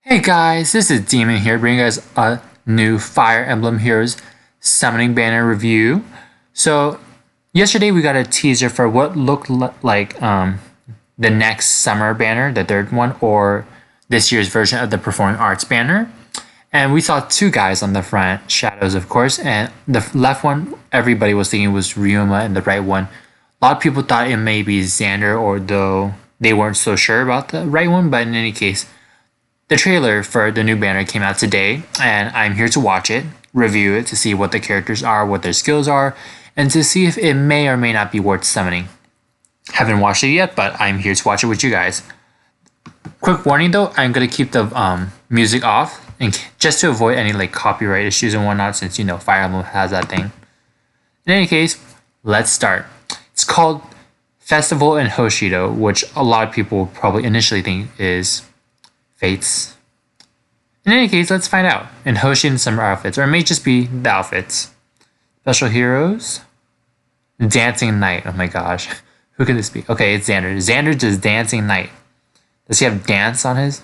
Hey guys, this is Demon here, bringing you guys a new Fire Emblem Heroes summoning banner review. So, yesterday we got a teaser for what looked like the next summer banner, the third one, or this year's version of the Performing Arts banner. And we saw two guys on the front, shadows of course, and the left one everybody was thinking was Ryuma, and the right one, a lot of people thought it may be Xander, or though they weren't so sure about the right one, but in any case, the trailer for the new banner came out today, and I'm here to watch it, review it to see what the characters are, what their skills are, and to see if it may or may not be worth summoning. Haven't watched it yet, but I'm here to watch it with you guys. Quick warning though, I'm gonna keep the music off, and just to avoid any like copyright issues and whatnot, since you know Fire Emblem has that thing. In any case, let's start. It's called Festival in Hoshido, which a lot of people probably initially think is Fates. In any case, let's find out. In Hoshido summer outfits, or it may just be the outfits. Special heroes. Dancing Knight. Oh my gosh. Who could this be? Okay, it's Xander. Xander does Dancing Knight. Does he have dance on his?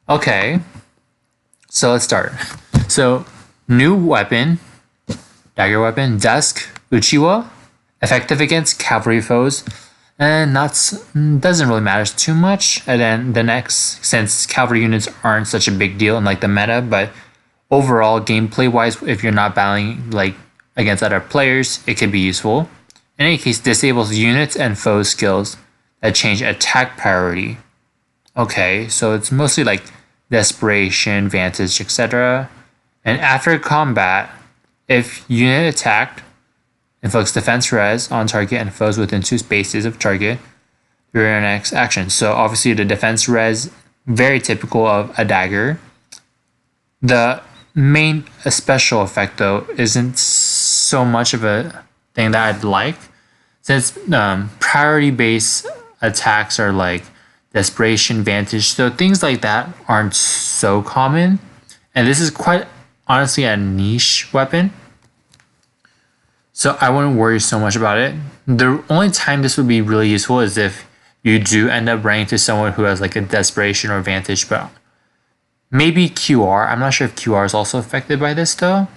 Okay. So let's start. So, new weapon. Dagger weapon. Dusk. Uchiwa. Effective against cavalry foes. And doesn't really matter too much. And then the next, since cavalry units aren't such a big deal in like the meta, but overall gameplay wise, if you're not battling like against other players, it can be useful. In any case, disables units and foe skills that change attack priority. Okay, so it's mostly like desperation, vantage, etc. And after combat, if unit attacked, inflicts defense res on target and foes within 2 spaces of target through your next action. So obviously the defense res, very typical of a dagger. The main special effect though isn't so much of a thing that I'd like, since priority based attacks are like desperation, vantage, so things like that aren't so common, and this is quite honestly a niche weapon. So I wouldn't worry so much about it. The only time this would be really useful is if you do end up running to someone who has like a desperation or vantage, but maybe QR. I'm not sure if QR is also affected by this though.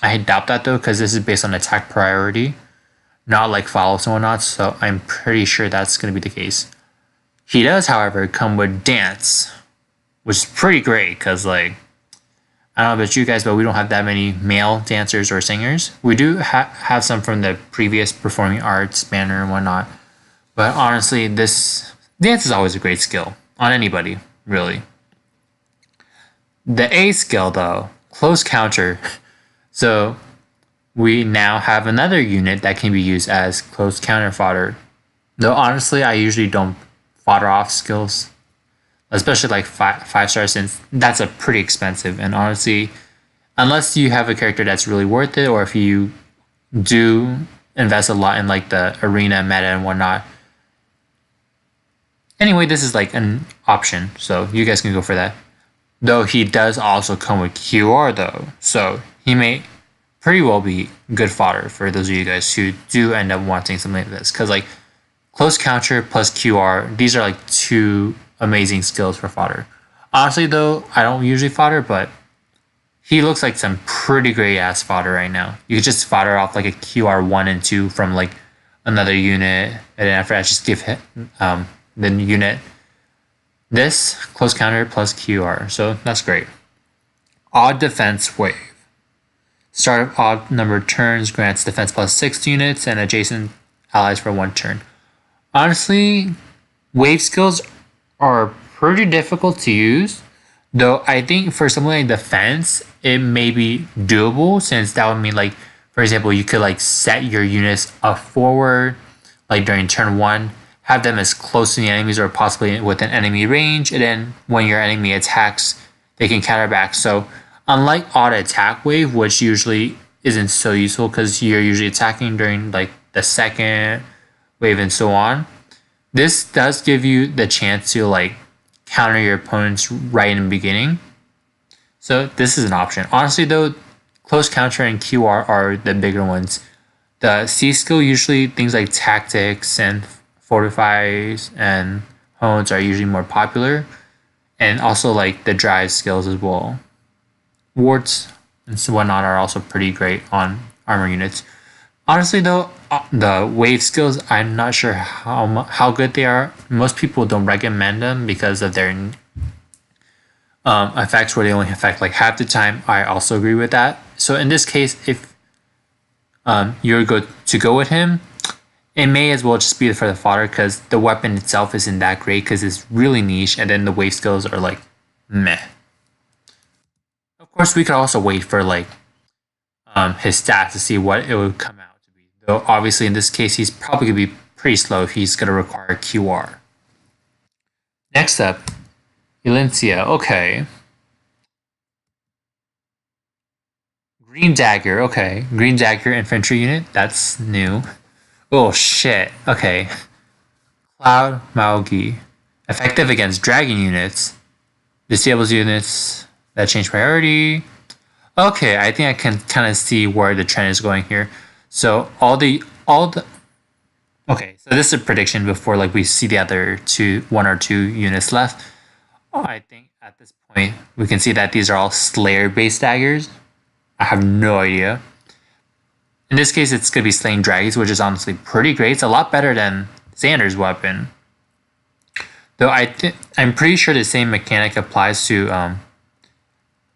I doubt that though, because this is based on attack priority, not like follows and whatnot, so I'm pretty sure that's going to be the case. He does, however, come with dance, which is pretty great because like, I don't know about you guys, but we don't have that many male dancers or singers. We do have some from the previous Performing Arts banner and whatnot. But honestly, this dance is always a great skill on anybody, really. The A skill, though, close counter. So we now have another unit that can be used as close counter fodder. Though honestly, I usually don't fodder off skills, especially like five stars, since that's a pretty expensive. And honestly, unless you have a character that's really worth it, or if you do invest a lot in like the arena meta and whatnot. Anyway, this is like an option, so you guys can go for that. Though he does also come with QR though, so he may pretty well be good fodder for those of you guys who do end up wanting something like this, because like close counter plus QR, these are like two amazing skills for fodder. Honestly though, I don't usually fodder, but he looks like some pretty great ass fodder right now. You could just fodder off like a QR 1 and 2 from like another unit, and then after that just give him the unit this close counter plus QR, so that's great. Odd defense wave. Start of odd numbered turns grants defense plus 6 units and adjacent allies for 1 turn. Honestly, wave skills are pretty difficult to use, though I think for something like defense, it may be doable, since that would mean like, for example, you could like set your units up forward, like during turn 1, have them as close to the enemies or possibly within enemy range, and then when your enemy attacks, they can counter back. So unlike odd attack wave, which usually isn't so useful because you're usually attacking during like the second wave and so on, this does give you the chance to like counter your opponents right in the beginning. So this is an option. Honestly though, close counter and QR are the bigger ones. The C skill, usually things like tactics and fortifies and hones are usually more popular. and also like the drive skills as well. Wards and so whatnot are also pretty great on armor units. Honestly, though, the wave skills, I'm not sure how good they are. Most people don't recommend them because of their effects, where they only affect like half the time. I also agree with that. So in this case, if you're good to go with him, it may as well just be for the fodder because the weapon itself isn't that great because it's really niche, and then the wave skills are like meh. Of course, we could also wait for like his stats to see what it would come out to be. Though obviously in this case, he's probably gonna be pretty slow if he's gonna require QR. Next up, Elincia. Okay. Green Dagger. Okay. Green Dagger infantry unit. That's new. Oh shit. Okay. Cloud Maogi. Effective against dragon units. Disables units that change priority. Okay, I think I can kind of see where the trend is going here. So all the okay, so this is a prediction before like we see the other one or two units left. I think at this point we can see that these are all Slayer based daggers. I have no idea. In this case, it's gonna be slaying dragons, which is honestly pretty great. It's a lot better than Xander's weapon. Though I'm pretty sure the same mechanic applies to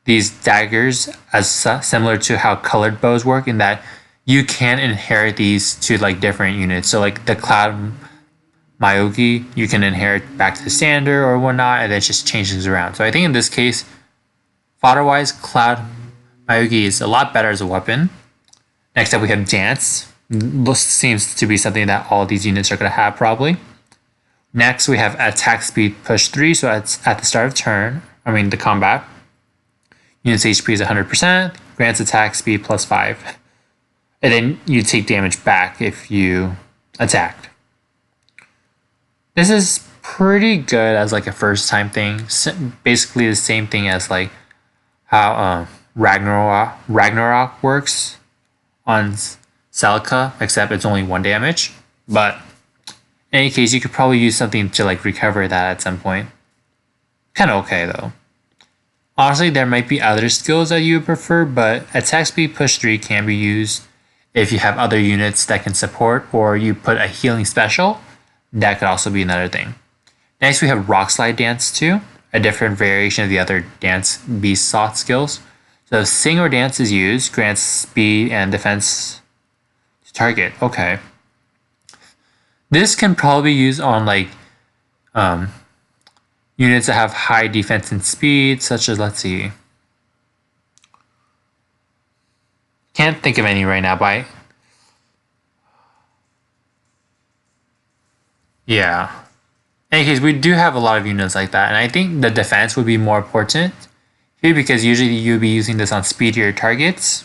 these daggers as similar to how colored bows work, in that you can inherit these to like different units. So like the Cloud Maogi, you can inherit back to the Xander or whatnot, and it just changes around. So I think in this case, fodder-wise, Cloud Maogi is a lot better as a weapon. Next up, we have Dance. This seems to be something that all these units are going to have probably. Next, we have Attack Speed Push 3. So it's at the start of the combat. Unit's HP is 100%. Grants attack speed plus 5. And then you take damage back if you attacked. This is pretty good as like a first time thing. Basically the same thing as like how Ragnarok works on Celica, except it's only 1 damage. But in any case, you could probably use something to like recover that at some point. Kind of okay though. Honestly, there might be other skills that you would prefer, but attack speed push 3 can be used if you have other units that can support, or you put a healing special. That could also be another thing. Next, we have Rock Slide Dance 2, a different variation of the other Dance Beast Slot skills. So Sing or Dance is used, grants speed and defense to target. Okay. This can probably be used on like units that have high defense and speed, such as, let's see. Can't think of any right now, but yeah. In any case, we do have a lot of units like that, and I think the defense would be more important here because usually you'll be using this on speedier targets.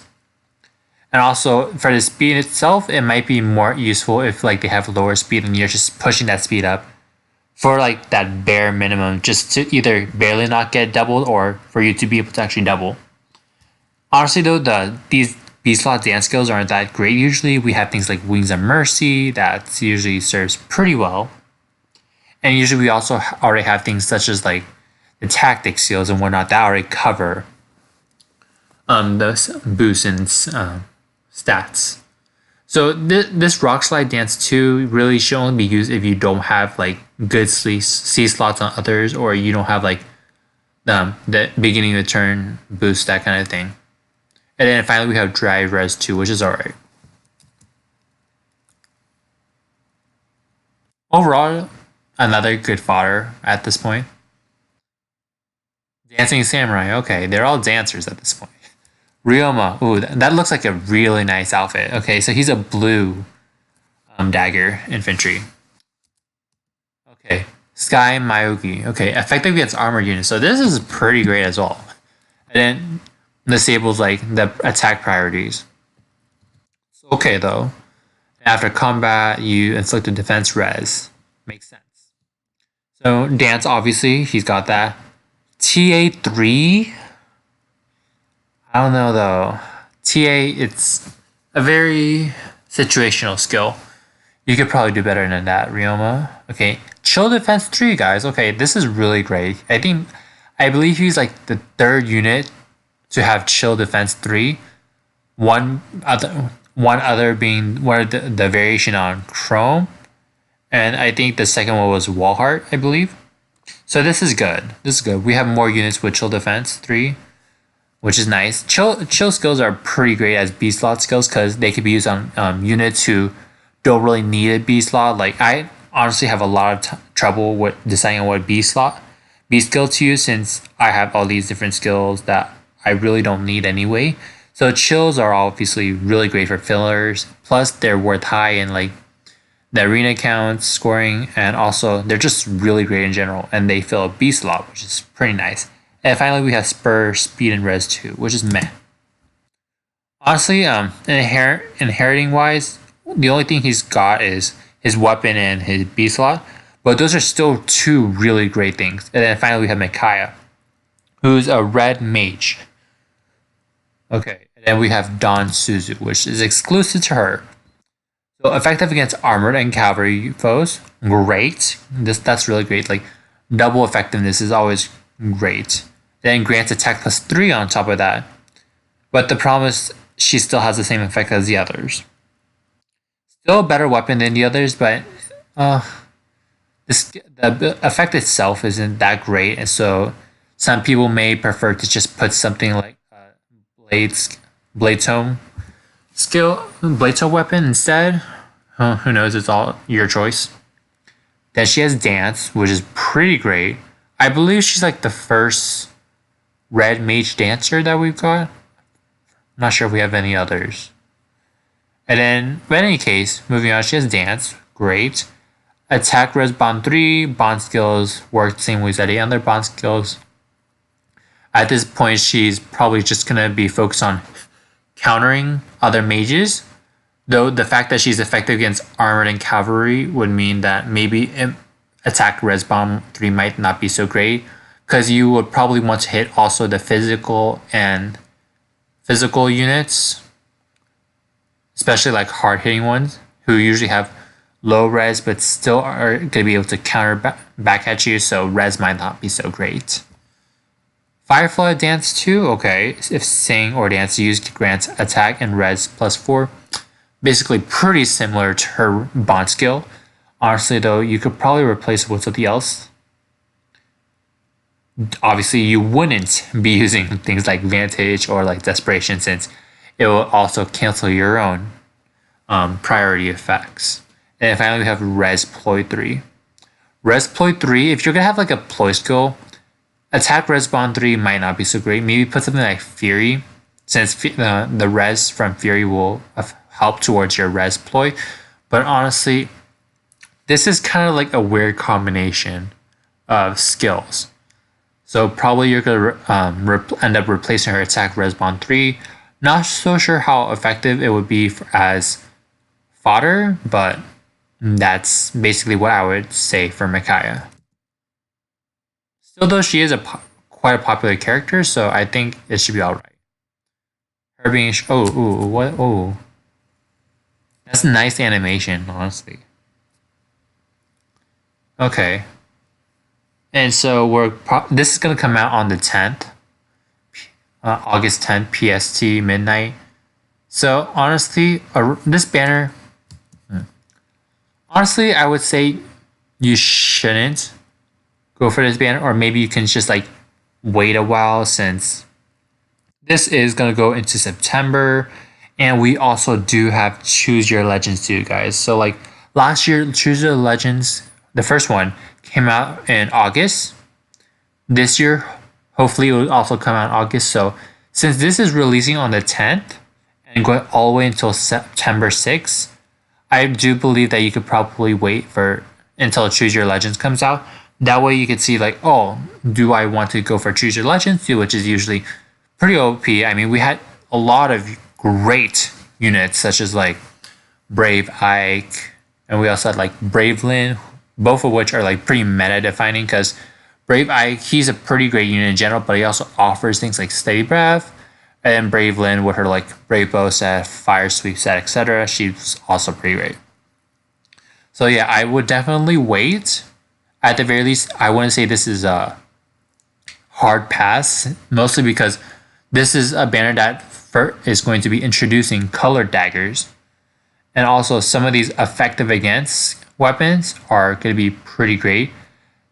And also for the speed itself, it might be more useful if like they have lower speed and you're just pushing that speed up for like that bare minimum, just to either barely not get doubled or for you to be able to actually double. Honestly though, these B-slot dance skills aren't that great. Usually we have things like Wings of Mercy that usually serves pretty well. And usually we also already have things such as like the tactic skills and whatnot that already cover the boosts and stats. So this Rock Slide Dance 2 really should only be used if you don't have like good C slots on others, or you don't have like the beginning of the turn boost, that kind of thing. And then finally we have Drive Res 2, which is alright. Overall, another good fodder at this point. Dancing Samurai, okay, they're all dancers at this point. Ryoma, ooh, that looks like a really nice outfit. Okay, so he's a blue dagger infantry. Okay, Sky Maogi. Okay, effective against armored units. So this is pretty great as well. And then disables like the attack priorities. Okay though, after combat you inflict a defense res. Makes sense. So Dance, obviously he's got that. TA3. I don't know though. TA, it's a very situational skill. You could probably do better than that, Ryoma. Okay, Chill Defense 3, guys. Okay, this is really great. I think I believe he's like the third unit to have chill defense 3. One other being the variation on Chrome, and I think the second one was Wallheart, I believe. So this is good. This is good. We have more units with chill defense 3, which is nice. Chill skills are pretty great as B slot skills because they could be used on units who don't really need a B slot. Like I honestly have a lot of trouble with deciding on what B skill to use since I have all these different skills that I really don't need anyway. So chills are obviously really great for fillers. Plus they're worth high in like the arena counts, scoring, and also they're just really great in general. And they fill a B slot, which is pretty nice. And finally we have Spur, Speed, and Res 2, which is meh. Honestly, inheriting wise, the only thing he's got is his weapon and his B slot. But those are still two really great things. And then finally we have Micaiah, who's a red mage. Okay, and then we have Don Suzu, which is exclusive to her. So effective against armored and cavalry foes, great. That's really great. Like double effectiveness is always great. Then grants attack plus 3 on top of that. But the problem is she still has the same effect as the others. Still a better weapon than the others, but the effect itself isn't that great, and so some people may prefer to just put something like Bladestone weapon instead. Who knows? It's all your choice. Then she has Dance, which is pretty great. I believe she's like the first red mage dancer that we've got. I'm not sure if we have any others. And then, but in any case, moving on, she has Dance, great. Attack res bond 3, bond skills work the same way as any other bond skills. At this point, she's probably just going to be focused on countering other mages. Though the fact that she's effective against armored and cavalry would mean that maybe attack res bomb 3 might not be so great. Because you would probably want to hit also the physical units. Especially like hard hitting ones who usually have low res but still are going to be able to counter back at you, so res might not be so great. Firefly Dance 2, okay, if sing or dance used grants attack and res plus 4. Basically pretty similar to her bond skill. Honestly though, you could probably replace it with something else. Obviously you wouldn't be using things like Vantage or like Desperation since it will also cancel your own priority effects. And finally we have Res Ploy 3. Res Ploy 3, if you're going to have like a ploy skill, attack res bond 3 might not be so great. Maybe put something like Fury, since the res from Fury will help towards your res ploy. But honestly, this is kind of like a weird combination of skills. So probably you're going to end up replacing her attack res bond 3. Not so sure how effective it would be as fodder, but that's basically what I would say for Micaiah. Still though, she is quite a popular character, so I think it should be alright. Her being that's a nice animation, honestly. Okay. And so this is gonna come out on the 10th. August 10th, PST, midnight. So honestly, this banner, honestly, I would say you shouldn't go for this banner, or maybe you can just like wait a while since this is going to go into September, and we also do have Choose Your Legends too, guys. So like last year, Choose Your Legends, the first one came out in August. This year, hopefully it will also come out in August. So since this is releasing on the 10th and going all the way until September 6th, I do believe that you could probably wait until Choose Your Legends comes out. That way you could see like, oh, do I want to go for Choose Your Legends, which is usually pretty OP. I mean, we had a lot of great units such as like Brave Ike, and we also had like Brave Lynn, both of which are like pretty meta defining because Brave Ike, he's a pretty great unit in general, but he also offers things like Steady Breath, and Brave Lynn with her like Brave Bow set, Fire Sweep set, etc. She's also pretty great. So yeah, I would definitely wait. At the very least, I wouldn't say this is hard pass, mostly because this is a banner that is going to be introducing colored daggers. And also some of these effective against weapons are going to be pretty great.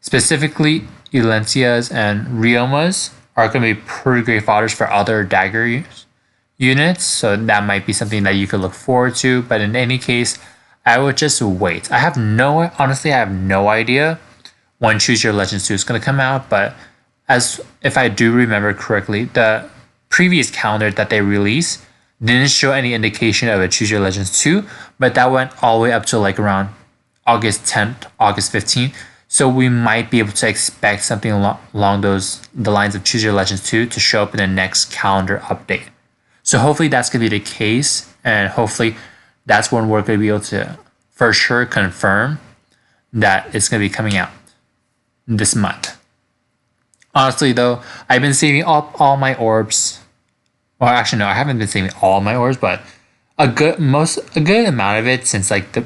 Specifically, Elencias and Riomas are going to be pretty great fodders for other dagger units. So that might be something that you could look forward to. But in any case, I would just wait. Honestly, I have no idea when Choose Your Legends 2 is going to come out. But as if I do remember correctly, the previous calendar that they released didn't show any indication of a Choose Your Legends 2, but that went all the way up to like around August 10th, August 15th. So we might be able to expect something along the lines of Choose Your Legends 2 to show up in the next calendar update. So hopefully that's going to be the case, and hopefully that's when we're going to be able to for sure confirm that it's going to be coming out this month. Honestly though, I've been saving up all my orbs. Well, actually no, I haven't been saving all my orbs, but a good amount of it since like the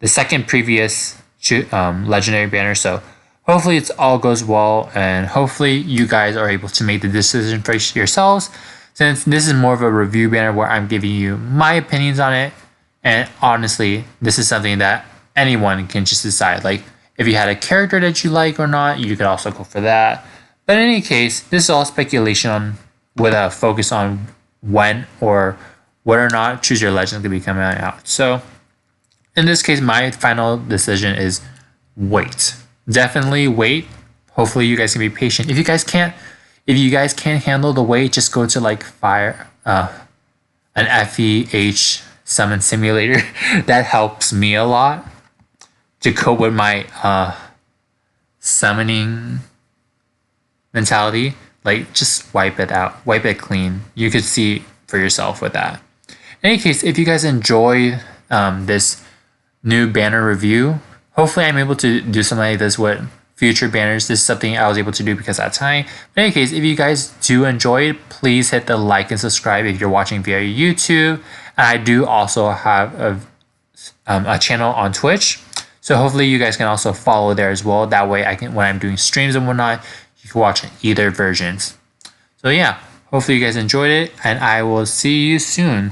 second previous legendary banner. So hopefully it all goes well, and hopefully you guys are able to make the decision for yourselves, since this is more of a review banner where I'm giving you my opinions on it. And honestly, this is something that anyone can just decide. Like, if you had a character that you like or not, you could also go for that. But in any case, this is all speculation with a focus on when or whether or not Choose Your Legend could be coming out. So in this case, my final decision is wait. Definitely wait. Hopefully you guys can be patient. If you guys can't handle the wait, just go to like an FEH summon simulator. That helps me a lot to cope with my summoning mentality. Like, just wipe it out, wipe it clean. You could see for yourself with that. In any case, if you guys enjoy this new banner review, hopefully I'm able to do something like this with future banners. This is something I was able to do because of that time. But in any case, if you guys do enjoy it, please hit the like and subscribe if you're watching via YouTube. And I do also have a channel on Twitch, so hopefully you guys can also follow there as well. That way when I'm doing streams and whatnot, you can watch either versions. So yeah, hopefully you guys enjoyed it, and I will see you soon.